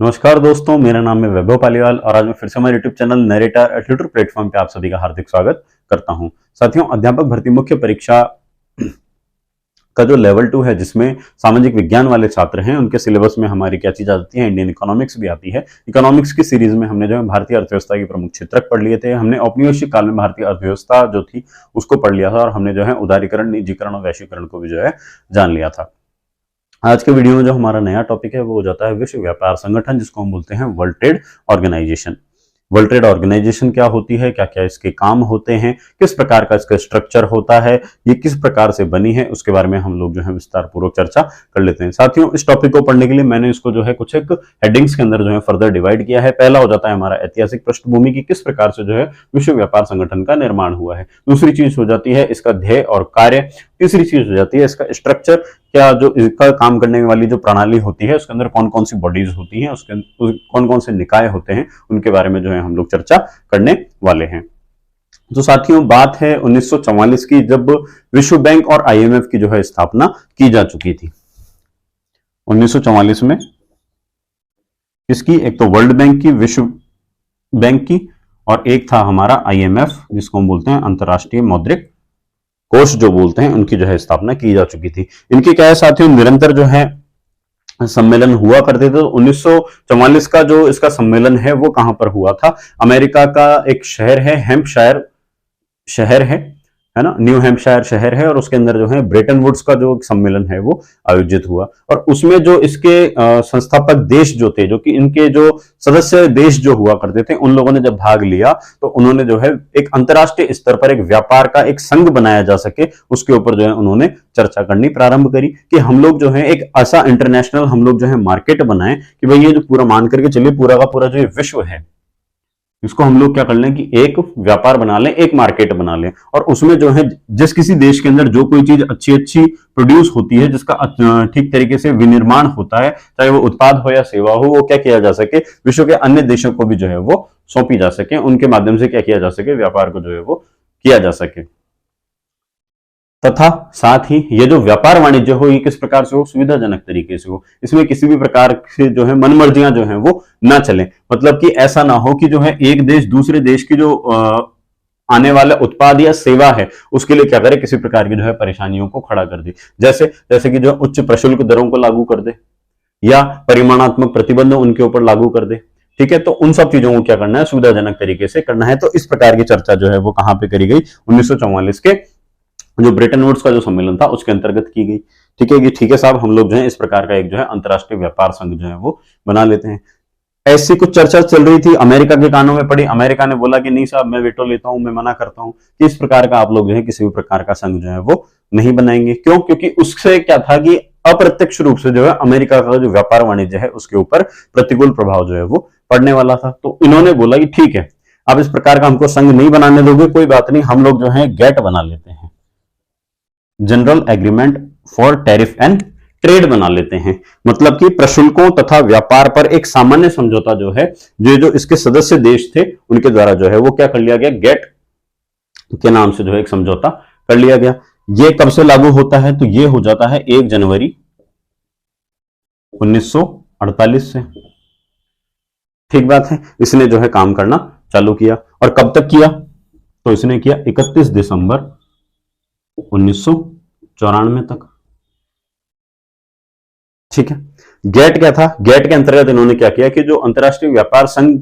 नमस्कार दोस्तों, मेरा नाम है वैभव पालीवाल और आज मैं फिर से हमारे YouTube channel narrator Twitter platform पे आप सभी का हार्दिक स्वागत करता हूं। साथियों, अध्यापक भर्ती मुख्य परीक्षा का जो लेवल 2 है, जिसमें सामाजिक विज्ञान वाले छात्र हैं, उनके सिलेबस में हमारी क्या चीज आती है, इंडियन इकोनॉमिक्स भी आती है। इकोनॉमिक्स की सीरीज में हमने जो है भारतीय अर्थव्यवस्था के प्रमुख क्षेत्रक पढ़ लिए थे। हमने औपनिवेशिक काल में भारतीय अर्थव्यवस्था जो थी उसको पढ़ लिया था और हमने जो है उदारीकरण, निजीकरण और वैश्वीकरण को भी जो है जान लिया था। आज के वीडियो में जो हमारा नया टॉपिक है वो हो जाता है विश्व व्यापार संगठन, जिसको हम बोलते हैं world trade organisation. World trade organisation क्या होती है, क्या क्या इसके काम होते हैं, किस प्रकार का इसका स्ट्रक्चर होता है, ये किस प्रकार से बनी है, उसके बारे में हम लोग जो है विस्तार पूर्वक चर्चा कर लेते हैं। साथियों, इस टॉपिक को पढ़ने के लिए मैंने इसको जो है कुछ एक हेडिंग्स के अंदर जो है फर्दर डिवाइड किया है। पहला हो जाता है हमारा ऐतिहासिक पृष्ठभूमि की, किस प्रकार से जो है विश्व व्यापार संगठन का निर्माण हुआ है। दूसरी चीज हो जाती है इसका ध्येय और कार्य। तीसरी चीज हो जाती है इसका स्ट्रक्चर, क्या जो इसका काम करने वाली जो प्रणाली होती है उसके अंदर कौन कौन सी बॉडीज होती हैं, उसके कौन कौन से निकाय होते हैं, उनके बारे में जो है हम लोग चर्चा करने वाले हैं। तो साथियों, बात है 1944 की, जब विश्व बैंक और आईएमएफ की जो है स्थापना की जा चुकी थी। 1944 में इसकी एक तो वर्ल्ड बैंक की, विश्व बैंक की, और एक था हमारा आईएमएफ, जिसको हम बोलते हैं अंतरराष्ट्रीय मौद्रिक कोष जो बोलते हैं, उनकी जो है स्थापना की जा चुकी थी। इनके क्या है साथियों, निरंतर जो है सम्मेलन हुआ करते थे। तो 1944 का जो इसका सम्मेलन है वो कहां पर हुआ था? अमेरिका का एक शहर है, हैम्पशायर शहर है ना, न्यू हैम्पशायर शहर है, और उसके अंदर जो है ब्रेटन वुड्स का जो सम्मेलन है वो आयोजित हुआ। और उसमें जो इसके संस्थापक देश जो थे, जो कि इनके जो सदस्य देश जो हुआ करते थे, उन लोगों ने जब भाग लिया तो उन्होंने जो है एक अंतरराष्ट्रीय स्तर पर एक व्यापार का एक संघ बनाया जा सके, उसके ऊपर जो है उन्होंने चर्चा करनी प्रारंभ करी कि हम लोग जो है एक ऐसा इंटरनेशनल हम लोग जो है मार्केट बनाए कि भाई ये जो पूरा मान करके चलिए, पूरा का पूरा जो विश्व है इसको हम लोग क्या कर लें कि एक व्यापार बना लें, एक मार्केट बना लें, और उसमें जो है जिस किसी देश के अंदर जो कोई चीज अच्छी अच्छी प्रोड्यूस होती है, जिसका ठीक तरीके से विनिर्माण होता है, चाहे वो उत्पाद हो या सेवा हो, वो क्या किया जा सके, विश्व के अन्य देशों को भी जो है वो सौंपी जा सके, उनके माध्यम से क्या किया जा सके, व्यापार को जो है वो किया जा सके। तथा साथ ही ये जो व्यापार वाणिज्य हो, ये किस प्रकार से हो, सुविधाजनक तरीके से हो, इसमें किसी भी प्रकार से जो है मनमर्जियां जो है वो ना चले। मतलब कि ऐसा ना हो कि जो है एक देश दूसरे देश की जो आने वाला उत्पाद या सेवा है उसके लिए क्या करे, किसी प्रकार की जो है परेशानियों को खड़ा कर दे। जैसे जैसे कि जो उच्च प्रशुल्क दरों को लागू कर दे या परिमाणात्मक प्रतिबंध उनके ऊपर लागू कर दे। ठीक है, तो उन सब चीजों को क्या करना है, सुविधाजनक तरीके से करना है। तो इस प्रकार की चर्चा जो है वो कहां पे करी गई, 1944 के जो ब्रेटन वुड्स का जो सम्मेलन था उसके अंतर्गत की गई। ठीक है, ठीक है साहब, हम लोग जो है इस प्रकार का एक जो है अंतरराष्ट्रीय व्यापार संघ जो है वो बना लेते हैं। ऐसी कुछ चर्चा चल रही थी, अमेरिका के कानों में पड़ी। अमेरिका ने बोला कि नहीं साहब, मैं वेटो लेता हूं, मैं मना करता हूं कि इस प्रकार का आप लोग जो है किसी भी प्रकार का संघ जो है वो नहीं बनाएंगे। क्यों? क्योंकि उससे क्या था कि अप्रत्यक्ष रूप से जो है अमेरिका का जो व्यापार वाणिज्य है उसके ऊपर प्रतिकूल प्रभाव जो है वो पड़ने वाला था। तो इन्होंने बोला कि ठीक है, आप इस प्रकार का हमको संघ नहीं बनाने दोगे, कोई बात नहीं, हम लोग जो है गेट बना लेते हैं, general agreement for tariff and trade बना लेते हैं। मतलब कि प्रशुल्कों तथा व्यापार पर एक सामान्य समझौता जो है, जो इसके सदस्य देश थे उनके द्वारा जो है वो क्या कर लिया गया, गेट के नाम से जो है एक समझौता कर लिया गया। ये कब से लागू होता है? तो ये हो जाता है 1 जनवरी 1948 से। ठीक बात है, इसने जो है काम करना चालू किया। और कब तक किया? तो इसने किया 31 दिसंबर 1994 तक। ठीक है, गेट क्या था? गेट के अंतर्गत इन्होंने क्या किया कि जो अंतरराष्ट्रीय व्यापार संघ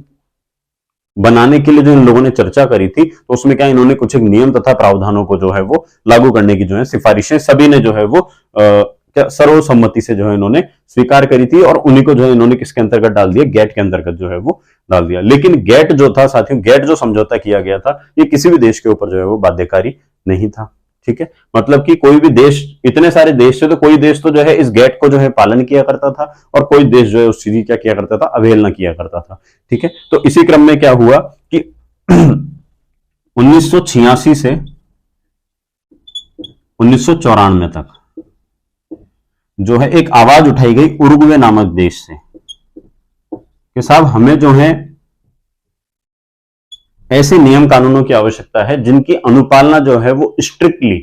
बनाने के लिए जो इन लोगों ने चर्चा करी थी, तो उसमें क्या इन्होंने कुछ एक नियम तथा प्रावधानों को जो है वो लागू करने की जो है सिफारिशें सभी ने जो है वो क्या सर्वसम्मति से जो है इन्होंने स्वीकार करी थी, और उन्हीं को जो है इन्होंने किसके अंतर्गत डाल दिया, गेट के अंतर्गत जो है वो डाल दिया। लेकिन गेट जो था साथियों, गेट जो समझौता किया गया था, ये किसी भी देश के ऊपर जो है वो बाध्यकारी नहीं था। ठीक है, मतलब कि कोई भी देश, इतने सारे देश थे तो कोई देश तो जो है इस गेट को जो है पालन किया करता था, और कोई देश जो है उस चीज क्या किया करता था, अवहेलना किया करता था। ठीक है, तो इसी क्रम में क्या हुआ कि 1986 से 1994 तक जो है एक आवाज उठाई गई उरुग्वे नामक देश से कि साहब हमें जो है ऐसे नियम कानूनों की आवश्यकता है जिनकी अनुपालना जो है वो स्ट्रिक्टली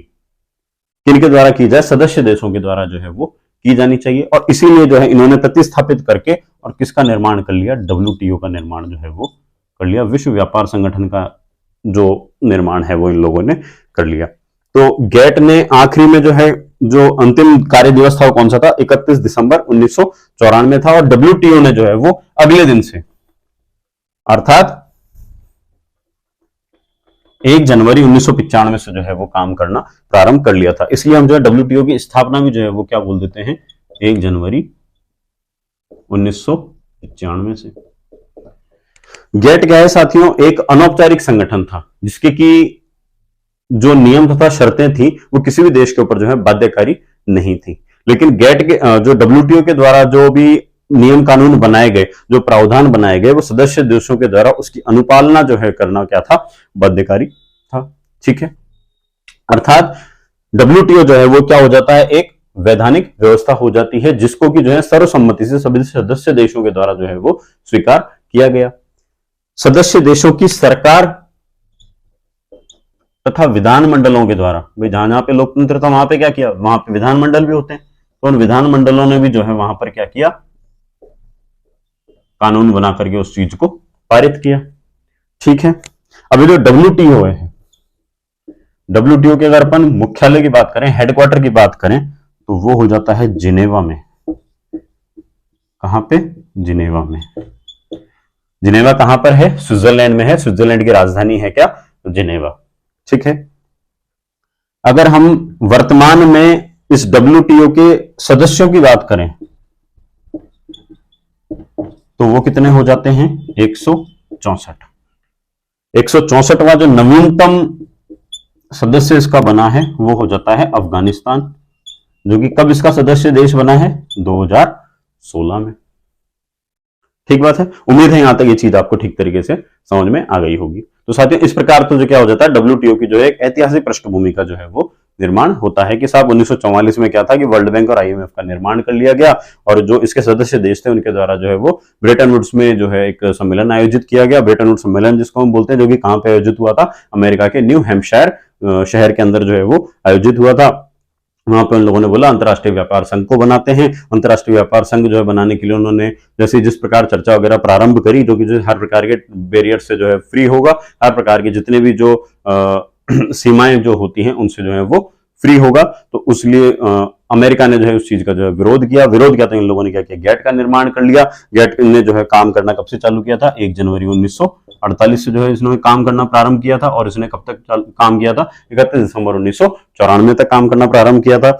किनके द्वारा की जाए, सदस्य देशों के द्वारा जो है वो की जानी चाहिए, और इसीलिए जो है इन्होंने प्रतिस्थापित करके और किसका निर्माण कर लिया, WTO का निर्माण जो है वो कर लिया, विश्व व्यापार संगठन का जो निर्माण है वो इन लोगों ने कर लिया। तो गेट ने आखिरी में जो है जो अंतिम कार्य दिवस था वो कौन सा था, 31 दिसंबर 1994 में था, और WTO ने जो है वो अगले दिन से अर्थात 1 जनवरी 1995 से जो है वो काम करना प्रारंभ कर लिया था। इसलिए हम जो है WTO की स्थापना भी जो है वो क्या बोल देते हैं, 1 जनवरी 1995 से। गेट क्या है साथियों, एक अनौपचारिक संगठन था जिसके की जो नियम तथा शर्तें थी वो किसी भी देश के ऊपर जो है बाध्यकारी नहीं थी। लेकिन गेट के जो WTO के द्वारा जो भी नियम कानून बनाए गए, जो प्रावधान बनाए गए, वो सदस्य देशों के द्वारा उसकी अनुपालना जो है करना क्या था, बाध्यकारी था। ठीक है, अर्थात WTO जो है वो क्या हो जाता है, एक वैधानिक व्यवस्था हो जाती है जिसको कि जो है सर्वसम्मति से सभी सदस्य देशों के द्वारा जो है वो स्वीकार किया गया। सदस्य देशों की सरकार तथा विधानमंडलों के द्वारा, भाई जहां जहां पे लोकतंत्र था वहां पे क्या किया, वहां पे विधानमंडल भी होते हैं, तो उन विधानमंडलों ने भी जो है वहां पर क्या किया, कानून बना करके उस चीज को पारित किया। ठीक है, अभी जो WTO है, WTO के अगर अपन मुख्यालय की बात करें, हेडक्वार्टर की बात करें, तो वो हो जाता है जिनेवा में। कहां पे, जिनेवा में। जिनेवा कहां पर है, स्विट्जरलैंड में है। स्विट्जरलैंड की राजधानी है क्या, जिनेवा। ठीक है, अगर हम वर्तमान में इस WTO के सदस्यों की बात करें तो वो कितने हो जाते हैं, 164। 164वां जो नवीनतम सदस्य इसका बना है वो हो जाता है अफगानिस्तान, जो कि कब इसका सदस्य देश बना है, 2016 में। ठीक बात है, उम्मीद है यहां तक ये चीज आपको ठीक तरीके से समझ में आ गई होगी। तो साथियों इस प्रकार तो जो क्या हो जाता है, WTO की जो है एक ऐतिहासिक पृष्ठभूमि का जो है वो निर्माण होता है कि साहब 1944 में क्या था कि वर्ल्ड बैंक और IMF का निर्माण कर लिया गया, और जो इसके सदस्य देश थे उनके द्वारा जो है वो ब्रेटन वुड्स में जो है एक सम्मेलन आयोजित किया गया। ब्रेटन वुड्स सम्मेलन जिसको हम बोलते हैं, जो कि कहां पे आयोजित हुआ था, अमेरिका के न्यू हैम्पशायर शहर के अंदर जो है वो आयोजित हुआ था। वहां पे उन लोगों ने बोला अंतर्राष्ट्रीय व्यापार संघ को बनाते हैं। अंतर्राष्ट्रीय व्यापार संघ जो है बनाने के लिए उन्होंने जैसे जिस प्रकार चर्चा वगैरह प्रारंभ करी, जो कि जो हर प्रकार के बैरियर से जो है फ्री होगा, हर प्रकार के जितने भी जो सीमाएं जो होती हैं उनसे जो है वो फ्री होगा। तो उसलिए अमेरिका ने जो है उस चीज का जो है विरोध किया तो इन लोगों ने क्या किया, गेट का निर्माण कर लिया। गेट ने जो है काम करना कब से चालू किया था, 1 जनवरी 1948 से जो है इसने काम करना प्रारंभ किया था, और इसने कब तक काम किया था, 31 दिसंबर 1994 तक काम करना प्रारंभ किया था।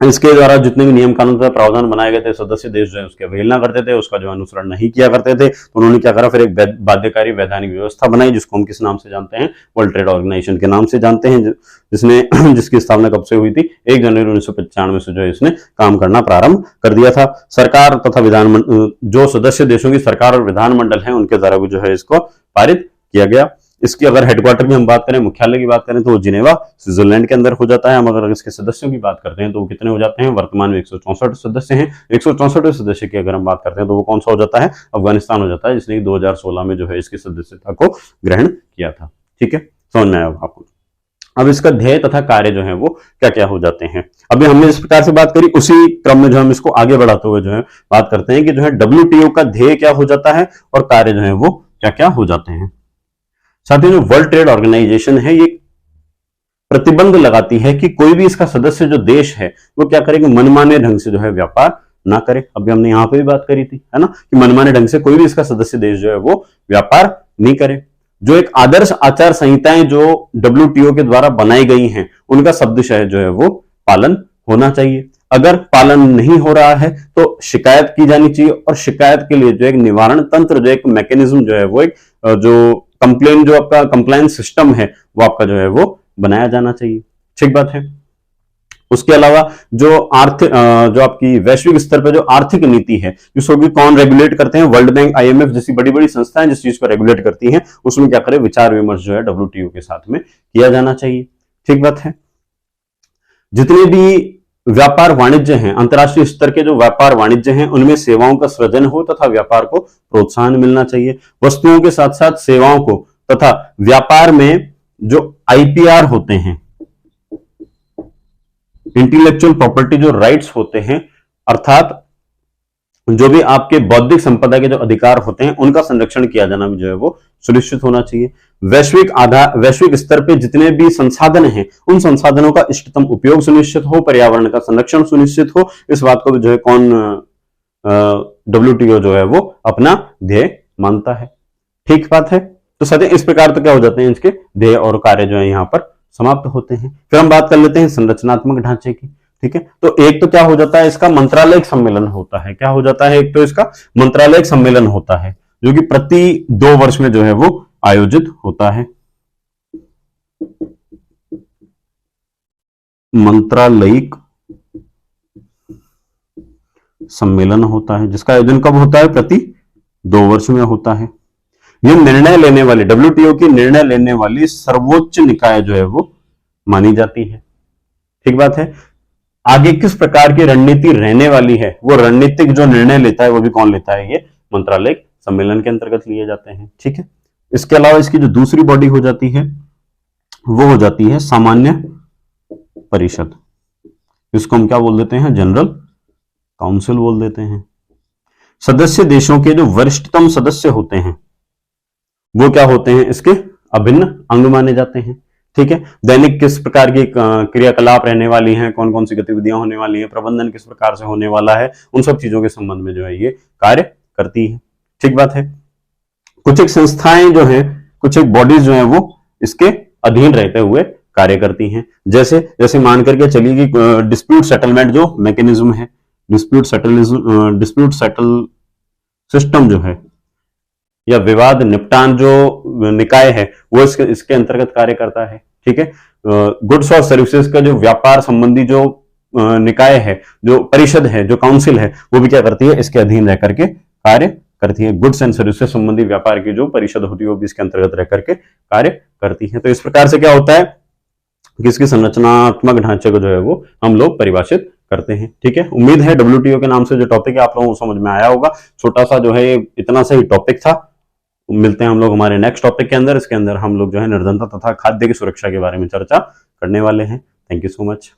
इसके द्वारा जितने भी नियम कानून का प्रावधान बनाए गए थे, सदस्य देश जो है उसकी अवहेलना करते थे, उसका जो अनुसरण नहीं किया करते थे। तो उन्होंने क्या करा, फिर एक बाध्यकारी वैधानिक व्यवस्था बनाई जिसको हम किस नाम से जानते हैं, वर्ल्ड ट्रेड ऑर्गेनाइजेशन के नाम से जानते हैं, जिसकी स्थापना कब से हुई थी, 1 जनवरी 1995 से जो है इसने काम करना प्रारंभ कर दिया था। सरकार तथा विधानमंडल, जो सदस्य देशों की सरकार और विधानमंडल है उनके द्वारा भी जो है इसको पारित किया गया। इसकी अगर हेडक्वार्टर की हम बात करें, मुख्यालय की बात करें, तो वो जिनेवा स्विट्जरलैंड के अंदर हो जाता है। हम अगर इसके सदस्यों की बात करते हैं तो वो कितने हो जाते हैं, वर्तमान में 164 सदस्य हैं। 164 सदस्य की अगर हम बात करते हैं तो वो कौन सा हो जाता है, अफगानिस्तान हो जाता है, जिसने 2016 में जो है इसकी सदस्यता को ग्रहण किया था। ठीक है, समझ में आया आपको। अब इसका ध्येय तथा कार्य जो है वो क्या क्या हो जाते हैं। अभी हमने इस प्रकार से बात करी, उसी क्रम में जो हम इसको आगे बढ़ाते हुए जो है बात करते हैं कि जो है WTO का ध्येय क्या हो जाता है और कार्य जो है वो क्या क्या हो जाते हैं। साथियों जो वर्ल्ड ट्रेड ऑर्गेनाइजेशन है, ये प्रतिबंध लगाती है कि कोई भी इसका सदस्य जो देश है वो क्या करे कि मनमाने ढंग से जो है व्यापार ना करे। अभी हमने यहां पे भी बात करी थी, है ना, कि मनमाने ढंग से कोई भी इसका सदस्य देश जो है वो व्यापार नहीं करे। जो एक आदर्श आचार संहिताएं जो WTO के द्वारा बनाई गई हैं उनका शब्दशः जो है वो पालन होना चाहिए। अगर पालन नहीं हो रहा है तो शिकायत की जानी चाहिए, और शिकायत के लिए जो एक निवारण तंत्र, जो एक मैकेनिज्म जो है वो एक जो कंप्लेन, जो आपका कंप्लायंस सिस्टम है वो आपका जो है वो बनाया जाना चाहिए। ठीक बात है। उसके अलावा जो जो आपकी वैश्विक स्तर पर जो आर्थिक नीति है जिसको भी कौन रेगुलेट करते हैं, वर्ल्ड बैंक, IMF जैसी बड़ी बड़ी संस्थाएं जिस चीज को रेगुलेट करती हैं, उसमें क्या करे, विचार विमर्श जो है WTO के साथ में किया जाना चाहिए। ठीक बात है। जितने भी व्यापार वाणिज्य हैं, अंतर्राष्ट्रीय स्तर के जो व्यापार वाणिज्य हैं, उनमें सेवाओं का सृजन हो तथा व्यापार को प्रोत्साहन मिलना चाहिए। वस्तुओं के साथ साथ सेवाओं को तथा व्यापार में जो IPR होते हैं, इंटेलेक्चुअल प्रॉपर्टी जो राइट्स होते हैं, अर्थात जो भी आपके बौद्धिक संपदा के जो अधिकार होते हैं उनका संरक्षण किया जाना भी जो है वो सुनिश्चित होना चाहिए। वैश्विक स्तर पे जितने भी संसाधन हैं उन संसाधनों का इष्टतम उपयोग सुनिश्चित हो, पर्यावरण का संरक्षण सुनिश्चित हो, इस बात को भी जो है कौन WTO जो है वो अपना ध्येय मानता है। ठीक बात है। तो सदैव इस प्रकार तो क्या हो जाते हैं, इसके ध्येय और कार्य जो है यहां पर समाप्त होते हैं। फिर हम बात कर लेते हैं संरचनात्मक ढांचे की। ठीक है, तो एक तो क्या हो जाता है, इसका मंत्रालयिक सम्मेलन होता है। क्या हो जाता है, एक तो इसका मंत्रालयिक सम्मेलन होता है जो कि प्रति 2 वर्ष में जो है वो आयोजित होता है। मंत्रालयिक सम्मेलन होता है जिसका आयोजन कब होता है, प्रति 2 वर्ष में होता है। यह निर्णय लेने वाली, WTO की निर्णय लेने वाली सर्वोच्च निकाय जो है वो मानी जाती है। ठीक बात है। आगे किस प्रकार की रणनीति रहने वाली है, वो रणनीतिक जो निर्णय लेता है वो भी कौन लेता है, ये मंत्रालयिक सम्मेलन के अंतर्गत लिए जाते हैं। ठीक है। इसके अलावा इसकी जो दूसरी बॉडी हो जाती है वो हो जाती है सामान्य परिषद, इसको हम क्या बोल देते हैं, जनरल काउंसिल बोल देते हैं। सदस्य देशों के जो वरिष्ठतम सदस्य होते हैं वो क्या होते हैं, इसके अभिन्न अंग माने जाते हैं। ठीक है। दैनिक किस प्रकार की क्रियाकलाप रहने वाली हैं, कौन कौन सी गतिविधियां होने वाली हैं, प्रबंधन किस प्रकार से होने वाला है, उन सब चीजों के संबंध में जो है ये कार्य करती है। ठीक बात है। कुछ एक संस्थाएं जो हैं, कुछ एक बॉडीज जो हैं वो इसके अधीन रहते हुए कार्य करती हैं। जैसे जैसे मान करके चलिए कि डिस्प्यूट सेटलमेंट जो मैकेनिज्म है, डिस्प्यूट सेटल सिस्टम जो है या विवाद निपटान जो निकाय है वो इसके अंतर्गत कार्य करता है। ठीक है। गुड्स और सर्विसेज का जो व्यापार संबंधी जो निकाय है, जो परिषद है, जो काउंसिल है, वो भी क्या करती है, इसके अधीन रह करके कार्य करती है। गुड्स एंड सर्विसेज संबंधी व्यापार की जो परिषद होती है वो भी इसके अंतर्गत रह करके कार्य करती है। तो इस प्रकार से क्या होता है कि इसके संरचनात्मक ढांचे को जो है वो हम लोग परिभाषित करते हैं। ठीक है। उम्मीद है WTO के नाम से जो टॉपिक है आप लोगों को समझ में आया होगा। छोटा सा जो है इतना सा ही टॉपिक था। मिलते हैं हम लोग हमारे नेक्स्ट टॉपिक के अंदर। इसके अंदर हम लोग जो है निर्धनता तथा खाद्य की सुरक्षा के बारे में चर्चा करने वाले हैं। Thank you so much.